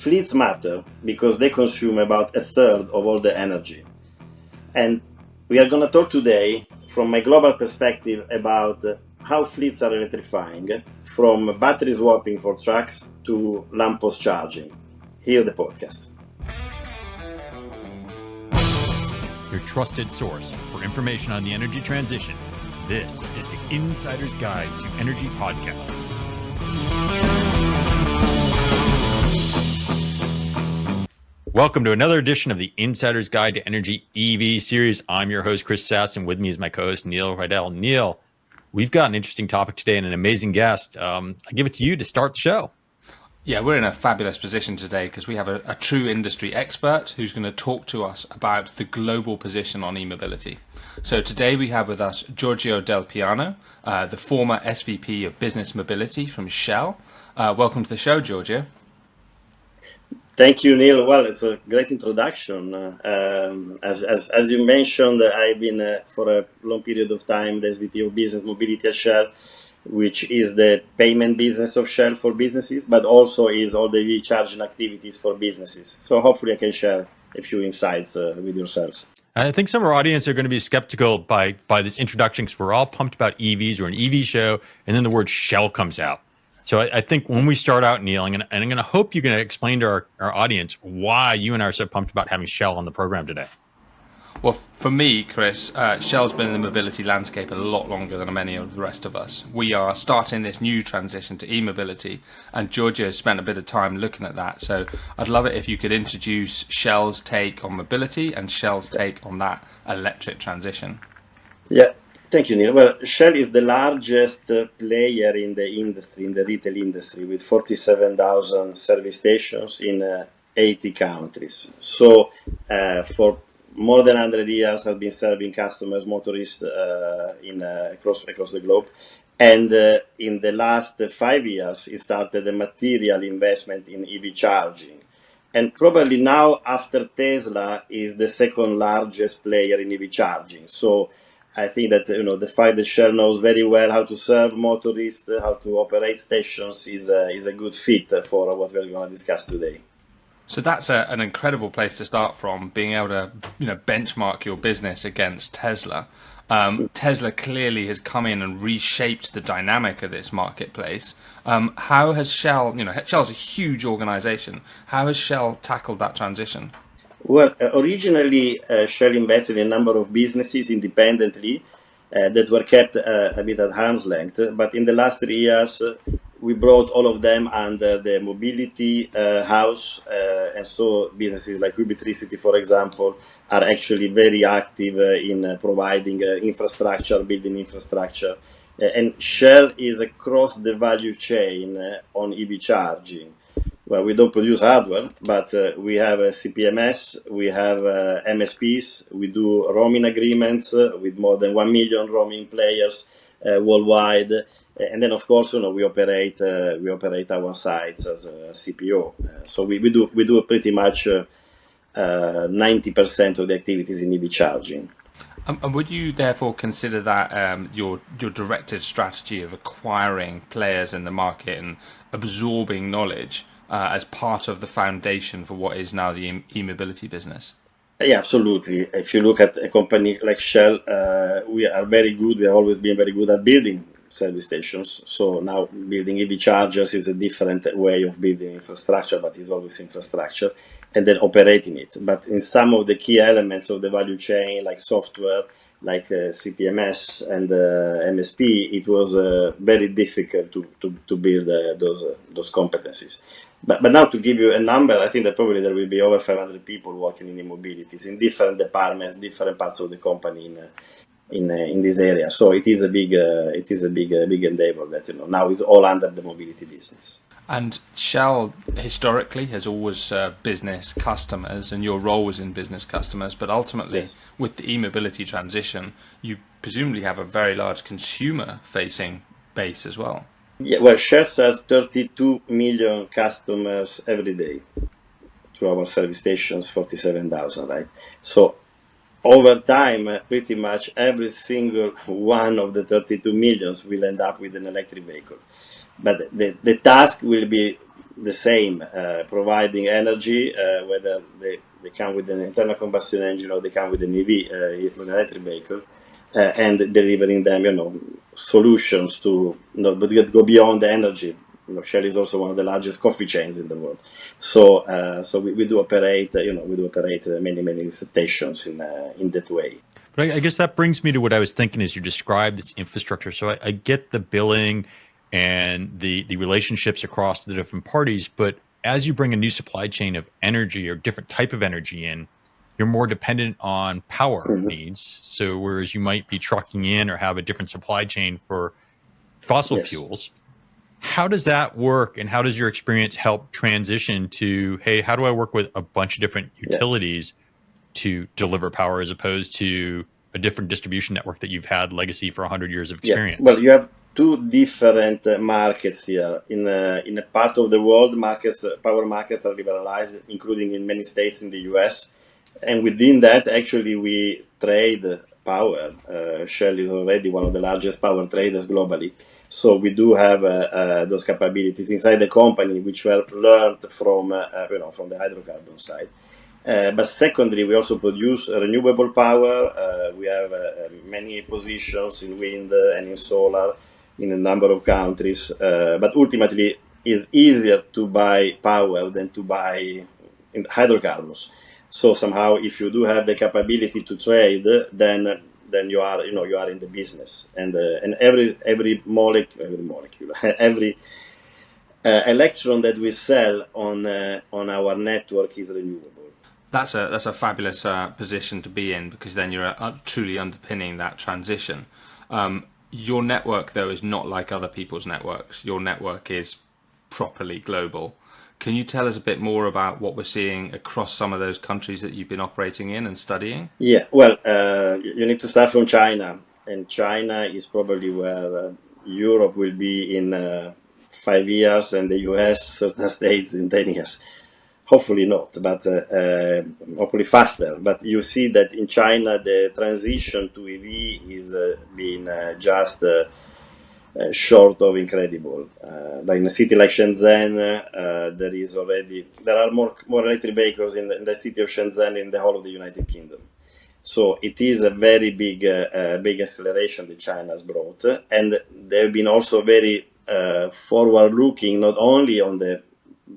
fleets matter because they consume about a third of all the energy. And we are going to talk today from my global perspective about how fleets are electrifying, from battery swapping for trucks to Lamppost charging. Here the podcast. Your trusted source for information on the energy transition. This is the Insider's Guide to Energy podcast. Welcome to another edition of the Insider's Guide to Energy EV series. I'm your host, Chris Sass, and with me is my co-host, Neil Rydell. Neil, we've got an interesting topic today and an amazing guest. I give it to you to start the show. Yeah, we're in a fabulous position today because we have a true industry expert who's going to talk to us about the global position on e-mobility. So today we have with us Giorgio Delpiano, the former SVP of Business Mobility from Shell. Welcome to the show, Giorgio. Thank you, Neil. Well, it's a great introduction. As you mentioned, I've been for a long period of time the SVP of Business Mobility at Shell, which is the payment business of Shell for businesses, but also is all the EV charging activities for businesses. So hopefully I can share a few insights with yourselves. I think some of our audience are going to be skeptical by this introduction because we're all pumped about EVs. We're an EV show, and then the word Shell comes out. So I think when we start out, Neil, I'm going to hope you're going to explain to our audience why you and I are so pumped about having Shell on the program today. Well, for me, Chris, Shell's been in the mobility landscape a lot longer than many of the rest of us. We are starting this new transition to e-mobility, and Giorgio has spent a bit of time looking at that. So I'd love it if you could introduce Shell's take on mobility and Shell's take on that electric transition. Yeah. Thank you, Neil. Well, Shell is the largest player in the industry, in the retail industry, with 47,000 service stations in 80 countries. So for more than 100 years, has been serving customers, motorists across the globe. And in the last 5 years, it started a material investment in EV charging. And probably now, after Tesla, is the second largest player in EV charging. So I think that the fact that Shell knows very well how to serve motorists, how to operate stations is a good fit for what we're going to discuss today. So that's an incredible place to start from, being able to benchmark your business against Tesla. Tesla clearly has come in and reshaped the dynamic of this marketplace. How has Shell, Shell's a huge organization. How has Shell tackled that transition? Well, originally, Shell invested in a number of businesses independently that were kept a bit at arm's length. But in the last 3 years, we brought all of them under the mobility house. And so businesses like Ubitricity, for example, are actually very active in providing infrastructure, building infrastructure. And Shell is across the value chain on EV charging. Well, we don't produce hardware, but we have a CPMS, we have MSPs, we do roaming agreements with more than 1 million roaming players worldwide, and then of course, we operate our sites as a CPO. So we do pretty much 90% of the activities in EV charging. And would you therefore consider that your directed strategy of acquiring players in the market and absorbing knowledge as part of the foundation for what is now the e-mobility business? Yeah, absolutely. If you look at a company like Shell, we are very good. We have always been very good at building service stations. So now building EV chargers is a different way of building infrastructure, but it's always infrastructure, and then operating it. But in some of the key elements of the value chain, like software, like CPMS and MSP, it was very difficult to build those competencies. But now, to give you a number, I think that probably there will be over 500 people working in e-mobilities in different departments, different parts of the company in this area. So it is a big endeavor that now is all under the mobility business. And Shell historically has always served business customers, and your role was in business customers. But ultimately, yes, with the e-mobility transition, you presumably have a very large consumer-facing base as well. Yeah, well, Shell has 32 million customers every day through our service stations, 47,000, right? So over time, pretty much every single one of the 32 millions will end up with an electric vehicle. But the task will be the same, providing energy, whether they come with an internal combustion engine or they come with an EV, with an electric vehicle, and delivering them, solutions to, but go beyond the energy. Shell is also one of the largest coffee chains in the world. So we do operate, many stations in that way. But I guess that brings me to what I was thinking as you described this infrastructure. So I get the billing and the relationships across the different parties, but as you bring a new supply chain of energy or different type of energy in, you're more dependent on power needs. So whereas you might be trucking in or have a different supply chain for fossil fuels, how does that work, and how does your experience help transition to, hey, how do I work with a bunch of different utilities to deliver power as opposed to a different distribution network that you've had legacy for 100 years of experience? Well, you have two different markets here. In a part of the world, power markets are liberalized, including in many states in the US. And within that, actually, we trade power. Shell is already one of the largest power traders globally. So we do have those capabilities inside the company, which were learned from the hydrocarbon side. But secondly, we also produce renewable power. We have many positions in wind and in solar in a number of countries. But ultimately, it's easier to buy power than to buy hydrocarbons. So somehow, if you do have the capability to trade, then you are in the business. And every molecule, every electron that we sell on our network is renewable. That's a fabulous position to be in, because then you're truly underpinning that transition. Your network, though, is not like other people's networks. Your network is properly global. Can you tell us a bit more about what we're seeing across some of those countries that you've been operating in and studying? Yeah, well, you need to start from China. And China is probably where Europe will be in 5 years and the US, certain states, in 10 years. Hopefully not, but hopefully faster. But you see that in China, the transition to EV is being just short of incredible. Like in a city like Shenzhen, there are more electric vehicles in the city of Shenzhen in the whole of the United Kingdom. So it is a very big acceleration that China has brought, and they've been also very forward-looking, not only on the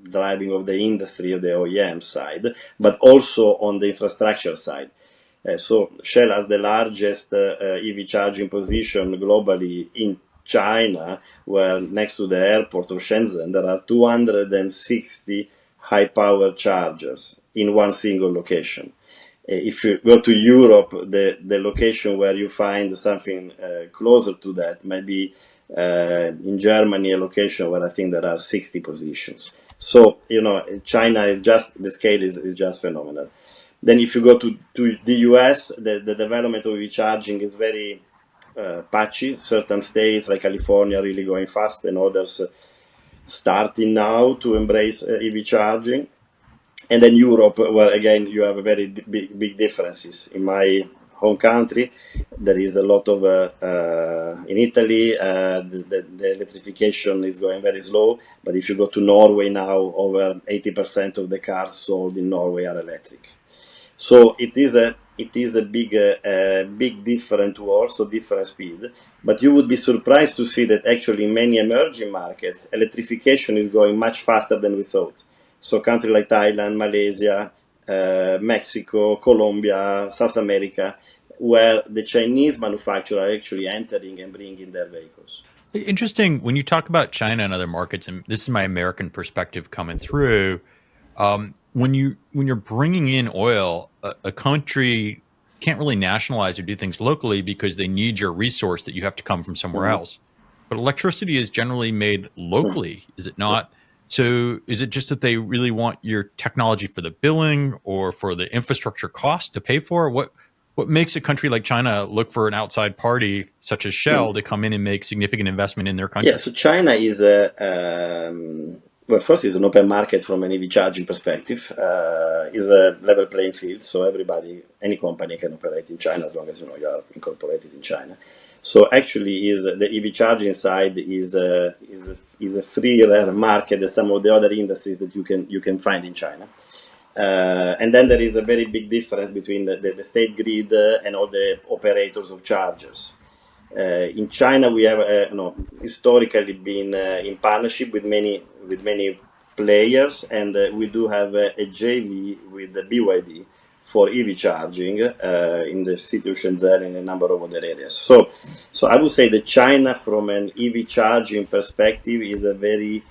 driving of the industry of the OEM side, but also on the infrastructure side. So Shell has the largest EV charging position globally in China, where next to the airport of Shenzhen, there are 260 high-power chargers in one single location. If you go to Europe, the location where you find something closer to that might be in Germany, a location where I think there are 60 positions. So, China is the scale is just phenomenal. Then if you go to the US, the development of EV charging is very patchy. Certain states like California are really going fast, and others starting now to embrace EV charging. And then Europe, where again you have a very big differences. In my home country, there is a lot of in Italy, the electrification is going very slow. But if you go to Norway now, over 80% of the cars sold in Norway are electric. So it is a big different world, so different speed. But you would be surprised to see that actually in many emerging markets, electrification is going much faster than we thought. So countries like Thailand, Malaysia, Mexico, Colombia, South America, where the Chinese manufacturers are actually entering and bringing their vehicles. Interesting. When you talk about China and other markets, and this is my American perspective coming through, when you're bringing in oil, a country can't really nationalize or do things locally because they need your resource that you have to come from somewhere else. But electricity is generally made locally, is it not? So is it just that they really want your technology for the billing or for the infrastructure cost to pay for? What makes a country like China look for an outside party such as Shell to come in and make significant investment in their country? Yeah, so China is first is an open market from an EV charging perspective. Is a level playing field, so any company can operate in China as long as you are incorporated in China. So actually, the EV charging side is is a freer market than some of the other industries that you can find in China. And then there is a very big difference between the state grid and all the operators of chargers. In China, we have historically been in partnership with many players, and we do have a JV with the BYD for EV charging in the city of Shenzhen and a number of other areas. So I would say that China, from an EV charging perspective, is a very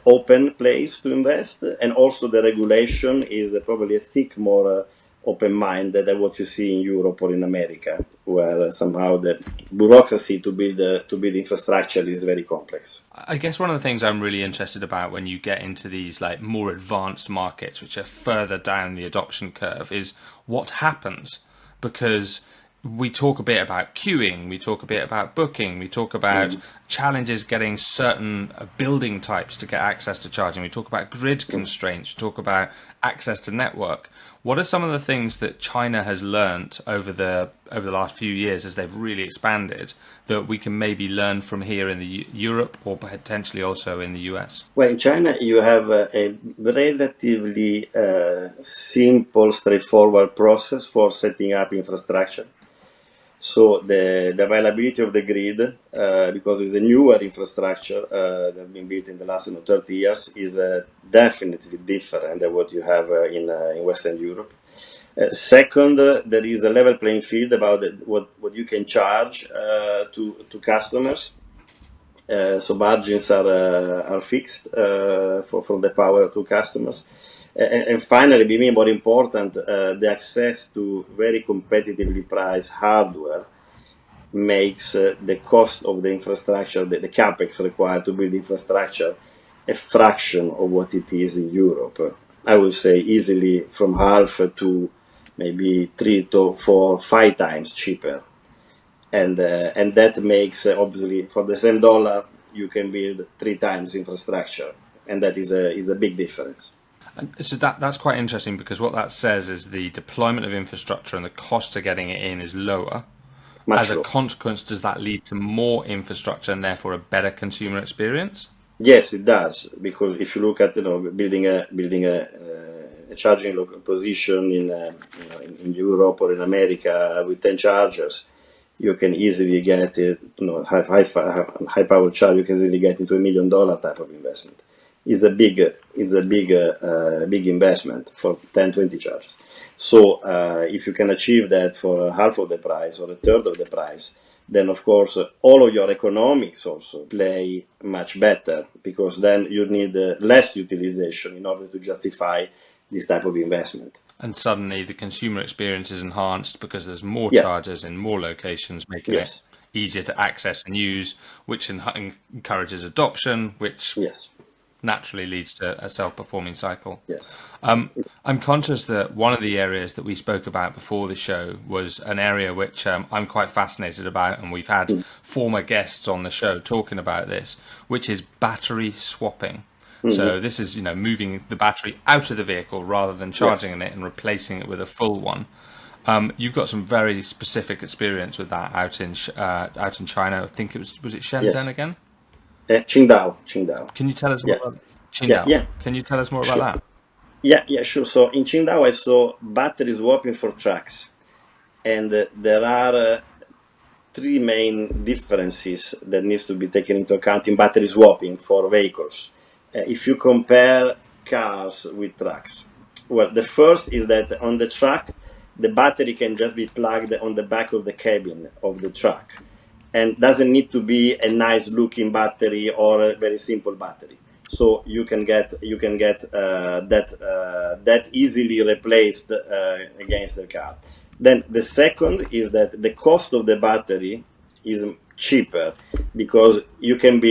open place to invest, and also the regulation is probably a thick more open-minded than what you see in Europe or in America, where somehow the bureaucracy to build infrastructure is very complex. I guess one of the things I'm really interested about when you get into these like more advanced markets, which are further down the adoption curve, is what happens, because we talk a bit about queuing, we talk a bit about booking, we talk about challenges getting certain building types to get access to charging, we talk about grid constraints, we talk about access to network. What are some of the things that China has learnt over the last few years as they've really expanded that we can maybe learn from here in Europe or potentially also in the US? Well, in China, you have a relatively simple, straightforward process for setting up infrastructure. So the availability of the grid, because it's a newer infrastructure that has been built in the last 30 years, is definitely different than what you have in Western Europe. Second, there is a level playing field about what you can charge to customers. So margins are fixed from the power to customers. And finally, being more important, the access to very competitively priced hardware makes the cost of the infrastructure, the capex required to build infrastructure, a fraction of what it is in Europe. I would say easily from half to maybe 3 to 4, 5 times cheaper. And that makes, obviously, for the same dollar, you can build 3 times infrastructure. And that is a big difference. And so that's quite interesting, because what that says is the deployment of infrastructure and the cost of getting it in is lower. As a consequence, does that lead to more infrastructure and therefore a better consumer experience? Yes, it does. Because if you look at building a charging position in Europe or in America with 10 chargers, you can easily get it. High power charge, you can easily get into $1 million type of investment. Is a big investment for 10, 20 chargers. So if you can achieve that for half of the price or a third of the price, then of course all of your economics also play much better, because then you need less utilization in order to justify this type of investment. And suddenly the consumer experience is enhanced because there's more chargers in more locations, making it easier to access and use, which encourages adoption, which naturally leads to a self-performing cycle. Yes. I'm conscious that one of the areas that we spoke about before the show was an area which I'm quite fascinated about, and we've had former guests on the show talking about this, which is battery swapping. So this is, moving the battery out of the vehicle rather than charging it and replacing it with a full one. You've got some very specific experience with that out in China. I think was it Shenzhen again? Qingdao. Can you tell us more about Qingdao? Yeah. Can you tell us more about that? Yeah, sure. So in Qingdao, I saw battery swapping for trucks, and there are 3 main differences that needs to be taken into account in battery swapping for vehicles. If you compare cars with trucks, well, the first is that on the truck, the battery can just be plugged on the back of the cabin of the truck, and doesn't need to be a nice looking battery or a very simple battery. So you can get that easily replaced against the car. Then the second is that the cost of the battery is cheaper, because you can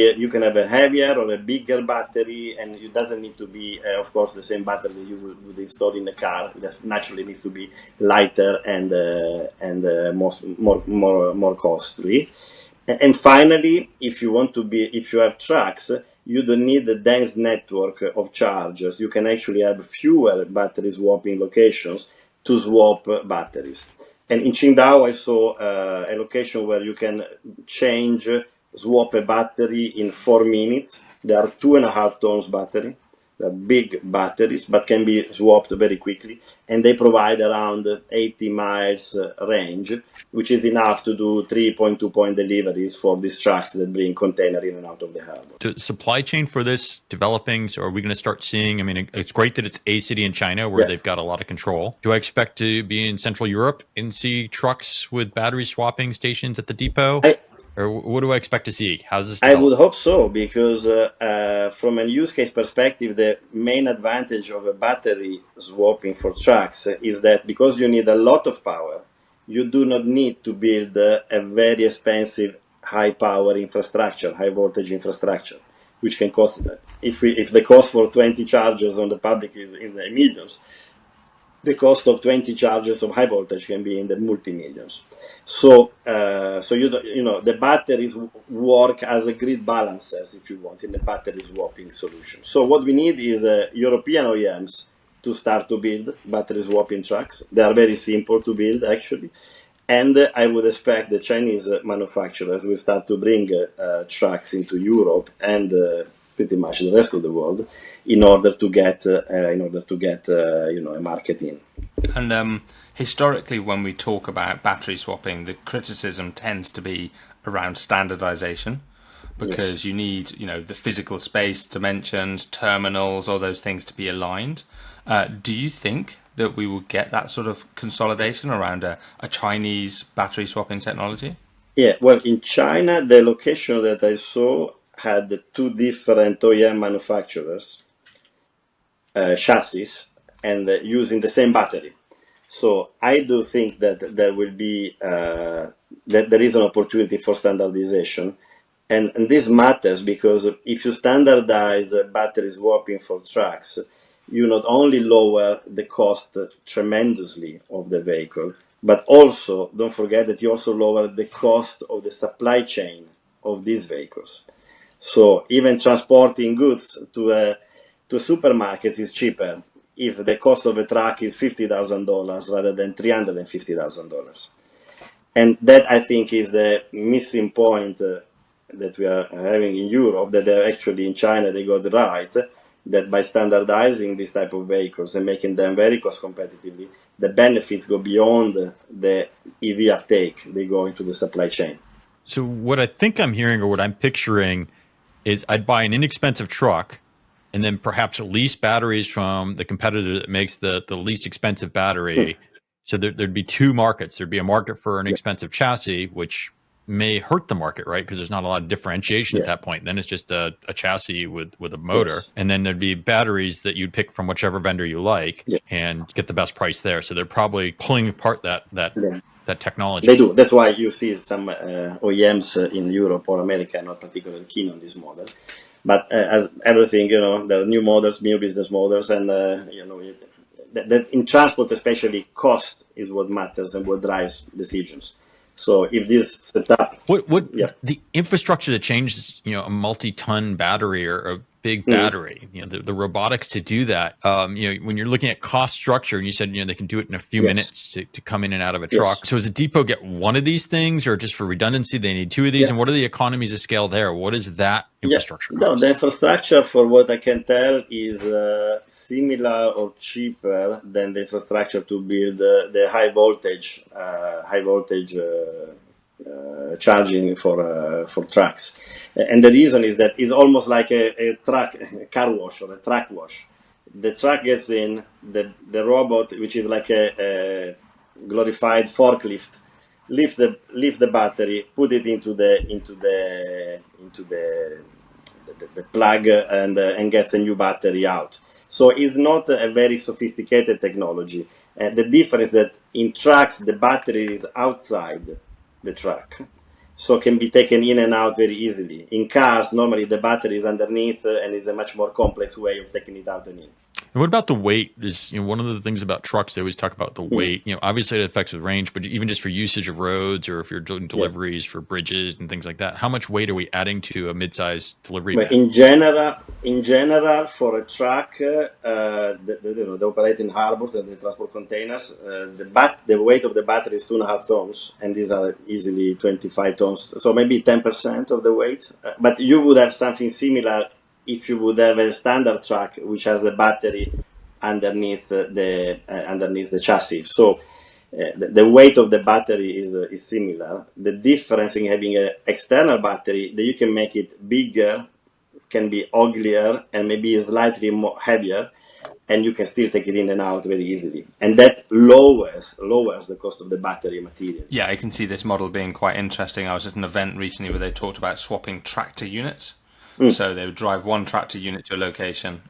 have a heavier or a bigger battery, and it doesn't need to be, of course, the same battery that you would install in the car. That naturally needs to be lighter and more costly. And finally, if you have trucks, you don't need a dense network of chargers. You can actually have fewer battery swapping locations to swap batteries. And in Qingdao, I saw a location where you can change swap a battery in 4 minutes. They are 2.5 tons battery. They're big batteries, but can be swapped very quickly. And they provide around 80 miles range, which is enough to do 3.2 point deliveries for these trucks that bring container in and out of the harbor. The supply chain for this developing, so are we going to start seeing, I mean, it's great that it's a city in China where they've got a lot of control. Do I expect to be in Central Europe and see trucks with battery swapping stations at the depot? Or what do I expect to see? How's this develop? I would hope so, because from a use case perspective, the main advantage of a battery swapping for trucks is that because you need a lot of power, you do not need to build a very expensive high power infrastructure, high voltage infrastructure, which can cost, if the cost for 20 chargers on the public is in the millions, the cost of 20 chargers of high voltage can be in the multi-millions. So the batteries work as a grid balancers, if you want, in the battery swapping solution. So what we need is European OEMs to start to build battery swapping trucks. They are very simple to build, actually. And I would expect the Chinese manufacturers will start to bring trucks into Europe and pretty much the rest of the world in order to get a market in. And historically, when we talk about battery swapping, the criticism tends to be around standardization, because you need, the physical space, dimensions, terminals, all those things to be aligned. Do you think that we will get that sort of consolidation around a Chinese battery swapping technology? Yeah, well, in China, the location that I saw had 2 different OEM manufacturers, chassis, and using the same battery. So I do think that there will be that there is an opportunity for standardization, and this matters because if you standardize battery swapping for trucks, you not only lower the cost tremendously of the vehicle, but also don't forget that you also lower the cost of the supply chain of these vehicles. So even transporting goods to supermarkets is cheaper if the cost of a truck is $50,000 rather than $350,000. And that, I think, is the missing point that we are having in Europe, that they're actually in China, they got right, that by standardizing this type of vehicles and making them very cost competitively, the benefits go beyond the EV uptake, they go into the supply chain. So what I think I'm hearing, or what I'm picturing, is I'd buy an inexpensive truck and then perhaps lease batteries from the competitor that makes the least expensive battery. So there'd be 2 markets. There'd be a market for an expensive chassis, which may hurt the market, right? Because there's not a lot of differentiation at that point. Then it's just a chassis with a motor. And then there'd be batteries that you'd pick from whichever vendor you like and get the best price there. So they're probably pulling apart that technology. They do. That's why you see some OEMs in Europe or America are not particularly keen on this model. But as everything, there are new models, new business models, and that in transport especially, cost is what matters and what drives decisions. So if this setup, the infrastructure that changes, a multi-ton battery or a big battery, the robotics to do that, when you're looking at cost structure, and you said, they can do it in a few minutes to come in and out of a truck. So does a depot get one of these things, or just for redundancy, they need 2 of these? And what are the economies of scale there? What is that infrastructure cost? No, the infrastructure, for what I can tell, is similar or cheaper than the infrastructure to build the high voltage charging for trucks. And the reason is that it's almost like a car wash or a truck wash. The truck gets in, the robot, which is like a glorified forklift, lift the battery, put it into the plug, and gets a new battery out. So it's not a very sophisticated technology. The difference is that in trucks the battery is outside the truck, so can be taken in and out very easily. In cars, normally the battery is underneath, and it's a much more complex way of taking it out and in. And what about the weight? Is one of the things about trucks, they always talk about the weight. Obviously it affects with range, but even just for usage of roads or if you're doing deliveries for bridges and things like that, how much weight are we adding to a mid-sized delivery But van? in general, for a truck, they operate in harbors and they transport containers. The weight of the battery is 2.5 tons, and these are easily 25 tons. So maybe 10% of the weight. But you would have something similar if you would have a standard truck which has the battery underneath the chassis. So the weight of the battery is similar. The difference in having an external battery, that you can make it bigger, can be uglier, and maybe slightly more heavier, and you can still take it in and out very easily. And that lowers the cost of the battery material. Yeah, I can see this model being quite interesting. I was at an event recently where they talked about swapping tractor units. So they would drive one tractor unit to a location,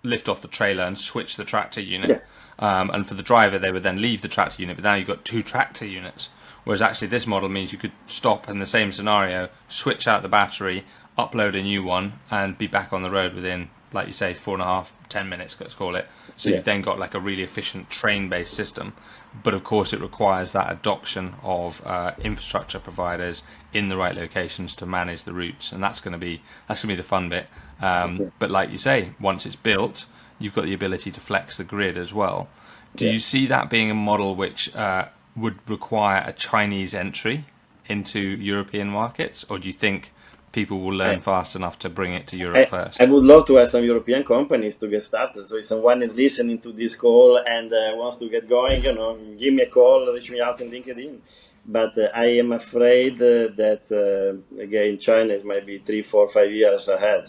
lift off the trailer and switch the tractor unit. Yeah. And for the driver, they would then leave the tractor unit, but now you've got 2 tractor units. Whereas actually this model means you could stop in the same scenario, switch out the battery, upload a new one, and be back on the road within, like you say, 4.5, 10 minutes, let's call it. So you've then got like a really efficient train-based system. But of course, it requires that adoption of infrastructure providers in the right locations to manage the routes, and that's going to be the fun bit. But like you say, once it's built, you've got the ability to flex the grid as well. Do you see that being a model which would require a Chinese entry into European markets, or do you think people will learn fast enough to bring it to Europe first? I would love to have some European companies to get started. So if someone is listening to this call and wants to get going, give me a call, reach me out in LinkedIn. But I am afraid that, again, China is maybe 3, 4, 5 years ahead.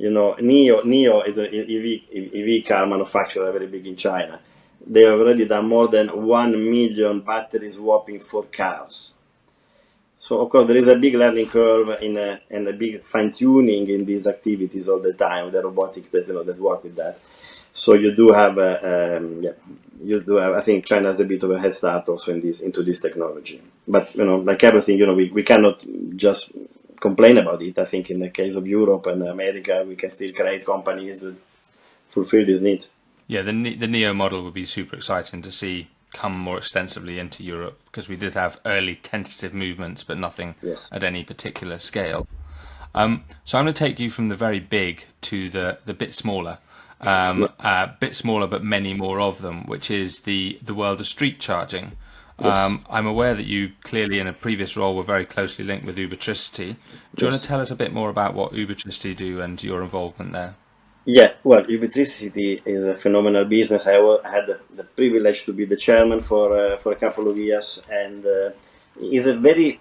NIO is an EV car manufacturer, very big in China. They have already done more than 1 million battery swapping for cars. So, of course, there is a big learning curve and a big fine-tuning in these activities all the time, the robotics that work with that. So you do have, I think China has a bit of a head start also into this technology. But, like everything, we cannot just complain about it. I think in the case of Europe and America, we can still create companies that fulfill this need. Yeah, the NEO model would be super exciting to see come more extensively into Europe, because we did have early tentative movements, but nothing at any particular scale. So I'm going to take you from the very big to the bit smaller, but many more of them, which is the world of street charging. I'm aware that you clearly in a previous role were very closely linked with Ubertricity. Do you want to tell us a bit more about what Ubertricity do and your involvement there? Yeah, well, Electricity is a phenomenal business. I had the privilege to be the chairman for a couple of years, and it's a very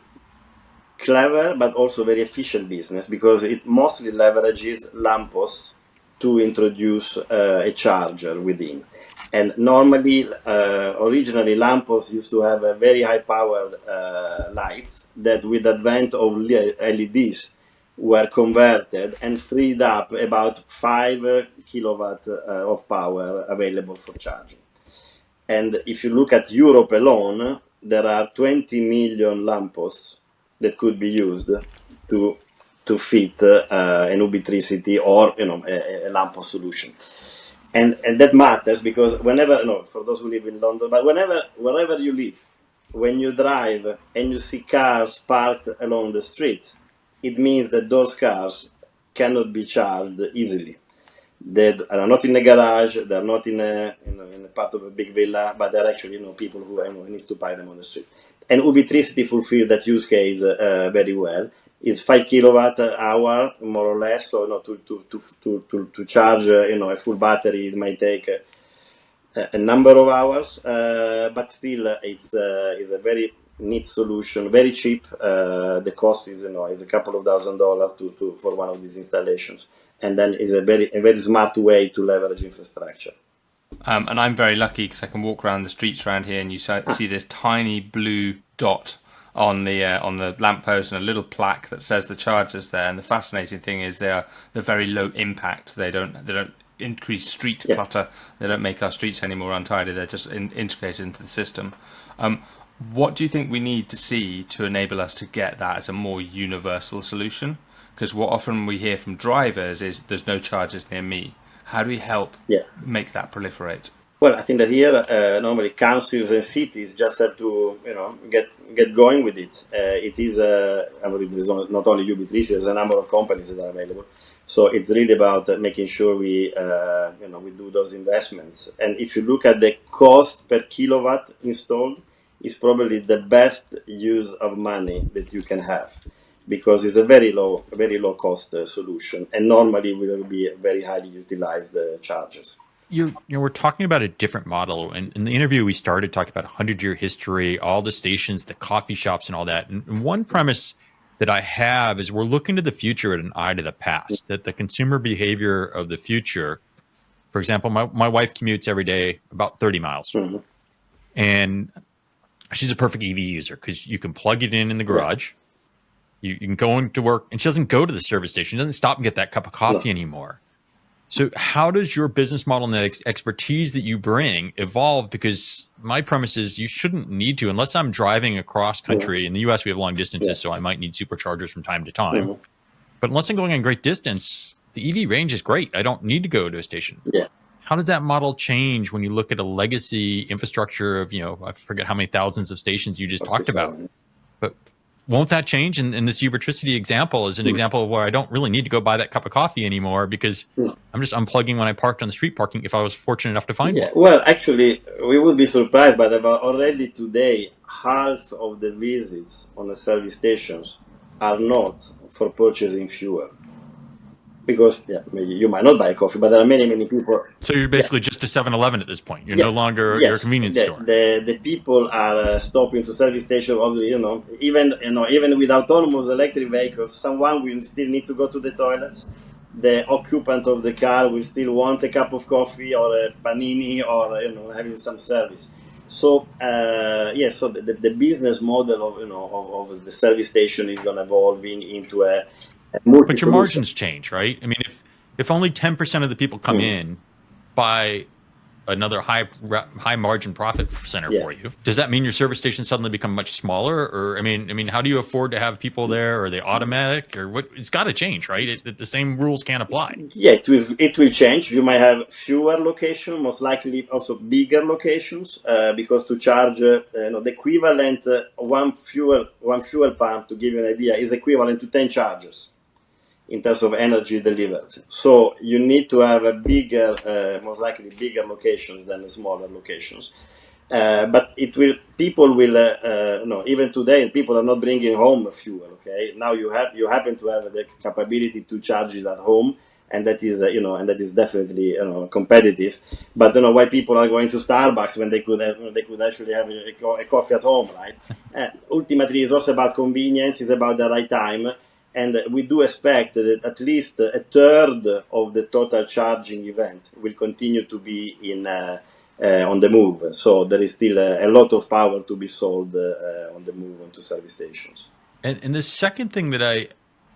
clever but also very efficient business because it mostly leverages Lamppost to introduce a charger within. And normally, originally, Lamppost used to have a very high-powered lights that, with the advent of LEDs, were converted and freed up about 5 kilowatt of power available for charging. And if you look at Europe alone, there are 20 million lampposts that could be used to fit an Ubertricity or a lamppost solution. And that matters because for those who live in London, but wherever you live, when you drive and you see cars parked along the street, it means that those cars cannot be charged easily. They are not in a garage, they are not in a part of a big villa, but they're actually people who needs to park them on the street. And Ubertricity fulfills that use case very well. It's 5 kilowatt hour more or less. So to charge a full battery, it might take a number of hours, but still it's a very neat solution, very cheap. The cost is is a couple of $1,000s for one of these installations, and then is a very smart way to leverage infrastructure. And I'm very lucky because I can walk around the streets around here, and you see this tiny blue dot on the lamppost and a little plaque that says the charger's there. And the fascinating thing is they're very low impact. They don't increase street clutter. They don't make our streets any more untidy. They're just integrated into the system. What do you think we need to see to enable us to get that as a more universal solution? Because what often we hear from drivers is there's no chargers near me. How do we help make that proliferate? Well, I think that here normally councils and cities just have to, get going with it. It is, I believe, there's not only UB3, there's a number of companies that are available. So it's really about making sure we do those investments. And if you look at the cost per kilowatt installed, it's probably the best use of money that you can have, because it's a very low cost solution, and normally will be very highly utilized chargers. We're talking about a different model. And in the interview, we started talking about 100-year history, all the stations, the coffee shops, and all that. And one premise that I have is we're looking to the future at an eye to the past, that the consumer behavior of the future, for example, my wife commutes every day about 30 miles. Mm-hmm. And she's a perfect EV user because you can plug it in the garage. You can go into work, and she doesn't go to the service station. She doesn't stop and get that cup of coffee anymore. So how does your business model and that expertise that you bring evolve? Because my premise is you shouldn't need to, unless I'm driving across country. In the US, we have long distances, so I might need superchargers from time to time. But unless I'm going on great distance, the EV range is great. I don't need to go to a station. How does that model change when you look at a legacy infrastructure of, I forget how many thousands of stations you just talked about? But won't that change? And this Ubertricity example is an example of where I don't really need to go buy that cup of coffee anymore because I'm just unplugging when I parked on the street parking if I was fortunate enough to find one. Well, actually, we would be surprised, but about already today, half of the visits on the service stations are not for purchasing fuel. Because maybe you might not buy coffee, but there are many people. So you're basically just a 7-Eleven at this point. You're no longer your convenience store. The people are stopping to service station. Obviously, even with autonomous electric vehicles, someone will still need to go to the toilets. The occupant of the car will still want a cup of coffee or a panini or having some service. So so the business model of the service station is going to evolving into a but your margins change, right? I mean, if only 10% of the people come in buy another high margin profit center for you, does that mean your service stations suddenly become much smaller? Or I mean, how do you afford to have people there? Are they automatic or what? It's got to change, right? The same rules can't apply. Yeah, it will change. You might have fewer locations, most likely also bigger locations, because to charge the equivalent one fuel pump, to give you an idea, is equivalent to 10 chargers in terms of energy delivered. So you need to have a most likely bigger locations than smaller locations. But people will, even today, people are not bringing home fuel. Okay, now you happen to have the capability to charge it at home, and that is definitely competitive. But why people are going to Starbucks when they could actually have a coffee at home, right? Ultimately, it's also about convenience. It's about the right time. And we do expect that at least a third of the total charging event will continue to be on the move. So there is still a lot of power to be sold on the move onto service stations. And the second thing that I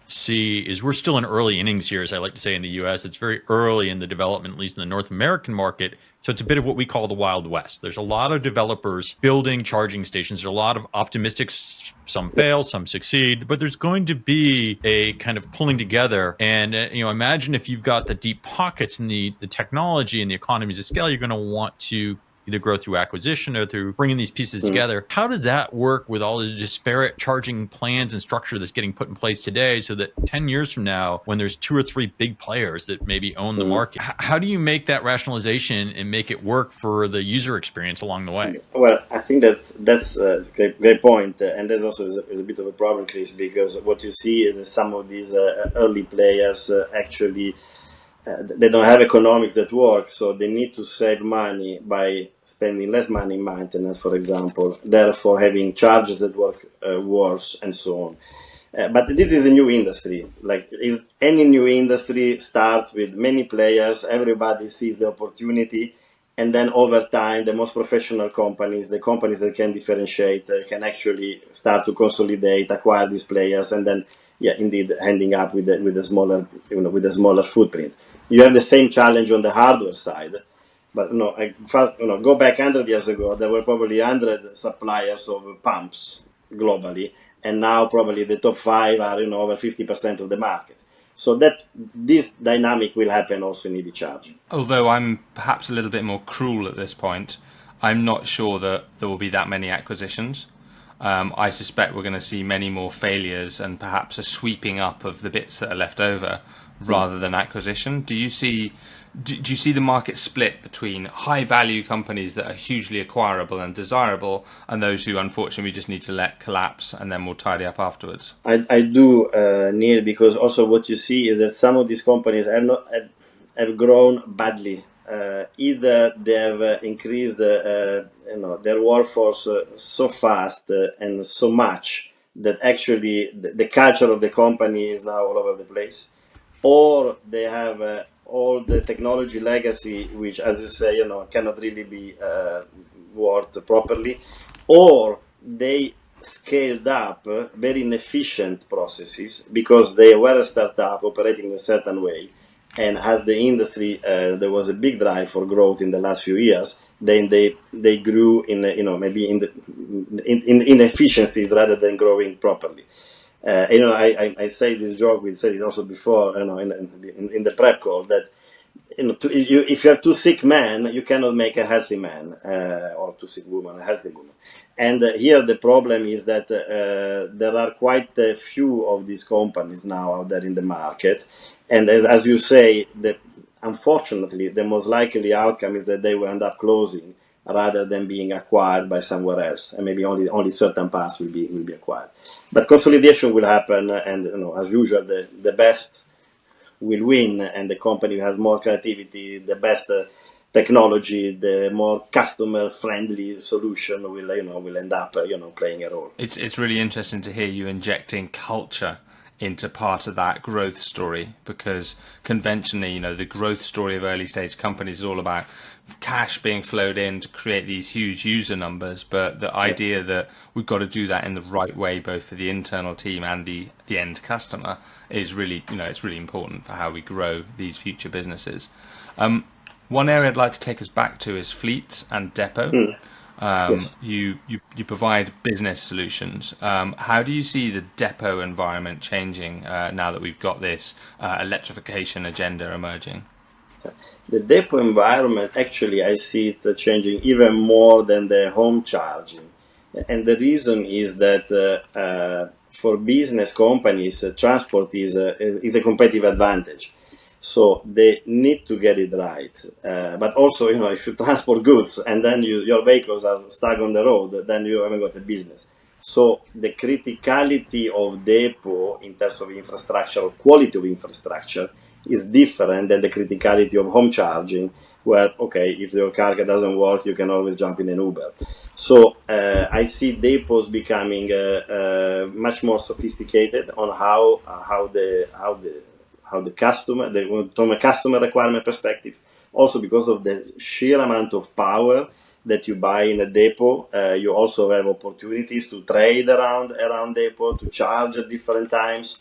see is we're still in early innings here, as I like to say in the US. It's very early in the development, at least in the North American market. So it's a bit of what we call the Wild West. There's a lot of developers building charging stations. There's a lot of optimistics. Some fail, some succeed, but there's going to be a kind of pulling together. And imagine if you've got the deep pockets and the technology and the economies of scale, you're going to want to either grow through acquisition or through bringing these pieces together. How does that work with all the disparate charging plans and structure that's getting put in place today so that 10 years from now, when there's 2 or 3 big players that maybe own the market, how do you make that rationalization and make it work for the user experience along the way? Well, I think that's a great point. And that also is a bit of a problem, Chris, because what you see is that some of these early players actually they don't have economics that work, so they need to save money by spending less money in maintenance, for example, therefore having charges that work worse and so on. But this is a new industry. Any new industry starts with many players, everybody sees the opportunity, and then over time, the most professional companies, the companies that can differentiate, can actually start to consolidate, acquire these players, and then, indeed, ending up with a smaller footprint. You have the same challenge on the hardware side, but go back 100 years ago, there were probably 100 suppliers of pumps globally, and now probably the top 5 are over 50% of the market. So that this dynamic will happen also in EV charging. Although I'm perhaps a little bit more cruel at this point, I'm not sure that there will be that many acquisitions. I suspect we're going to see many more failures and perhaps a sweeping up of the bits that are left over rather than acquisition. Do you see the market split between high value companies that are hugely acquirable and desirable and those who unfortunately we just need to let collapse and then we'll tidy up afterwards? I do, Neil, because also what you see is that some of these companies have grown badly. Either they have increased their workforce so fast and so much that actually the culture of the company is now all over the place, or they have all the technology legacy, which, as you say, cannot really be worked properly, or they scaled up very inefficient processes because they were a startup operating in a certain way, and as the industry there was a big drive for growth in the last few years, then they grew in maybe in inefficiencies rather than growing properly. I say this joke. We said it also before. In the prep call that if you have two sick men, you cannot make a healthy man, or two sick women a healthy woman. And here the problem is that there are quite a few of these companies now out there in the market, and as you say, unfortunately, the most likely outcome is that they will end up closing rather than being acquired by somewhere else, and maybe only certain parts will be acquired. But consolidation will happen, and as usual, the best will win, and the company has more creativity, the best technology, the more customer-friendly solution will end up playing a role. It's really interesting to hear you injecting culture into part of that growth story, because conventionally, the growth story of early stage companies is all about cash being flowed in to create these huge user numbers, but the idea that we've got to do that in the right way, both for the internal team and the end customer, is really, it's really important for how we grow these future businesses. One area I'd like to take us back to is fleets and depot. Yes. You provide business solutions. How do you see the depot environment changing now that we've got this electrification agenda emerging? The depot environment, actually, I see it changing even more than the home charging. And the reason is that for business companies, transport is a competitive advantage. So they need to get it right. But also, if you transport goods and then your vehicles are stuck on the road, then you haven't got a business. So the criticality of depot in terms of infrastructure, of quality of infrastructure, is different than the criticality of home charging, where, okay, if your car doesn't work, you can always jump in an Uber. So I see depots becoming much more sophisticated on how the customer, from a customer requirement perspective, also because of the sheer amount of power that you buy in a depot. You also have opportunities to trade around depot, to charge at different times,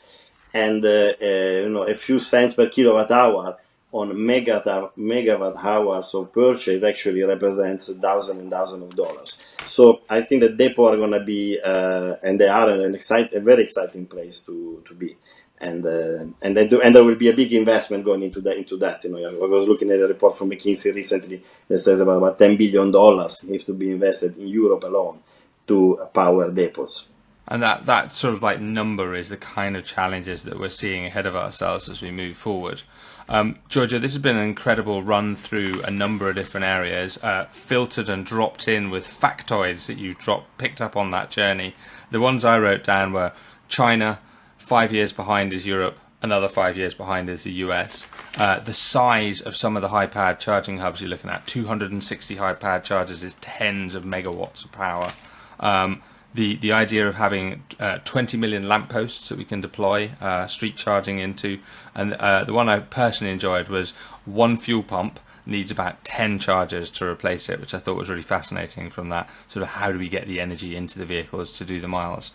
and a few cents per kilowatt hour on megawatt hours of purchase actually represents thousands and thousands of dollars. So I think the depot are going to be, and they are a very exciting place to be. And there will be a big investment going into that. I was looking at a report from McKinsey recently that says about $10 billion needs to be invested in Europe alone to power depots. And that sort of like number is the kind of challenges that we're seeing ahead of ourselves as we move forward. Giorgio, this has been an incredible run through a number of different areas, filtered and dropped in with factoids that you picked up on that journey. The ones I wrote down were China, 5 years behind is Europe, another 5 years behind is the US. The size of some of the high-powered charging hubs you're looking at, 260 high-powered chargers is tens of megawatts of power. The idea of having 20 million lampposts that we can deploy street charging into. And the one I personally enjoyed was one fuel pump needs about 10 chargers to replace it, which I thought was really fascinating from that sort of how do we get the energy into the vehicles to do the miles.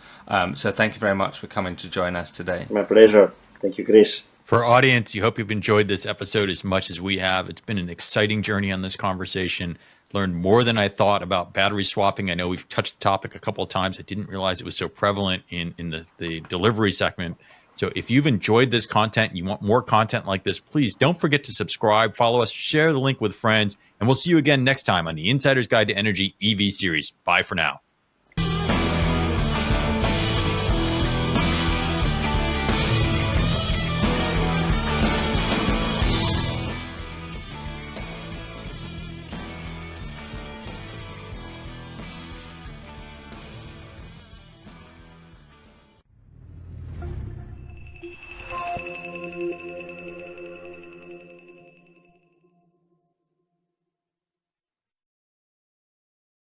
So thank you very much for coming to join us today. My pleasure. Thank you, Chris. For our audience, you hope you've enjoyed this episode as much as we have. It's been an exciting journey on this conversation. Learned more than I thought about battery swapping. I know we've touched the topic a couple of times. I didn't realize it was so prevalent in the delivery segment. So if you've enjoyed this content and you want more content like this, please don't forget to subscribe, follow us, share the link with friends, and we'll see you again next time on the Insider's Guide to Energy EV series. Bye for now.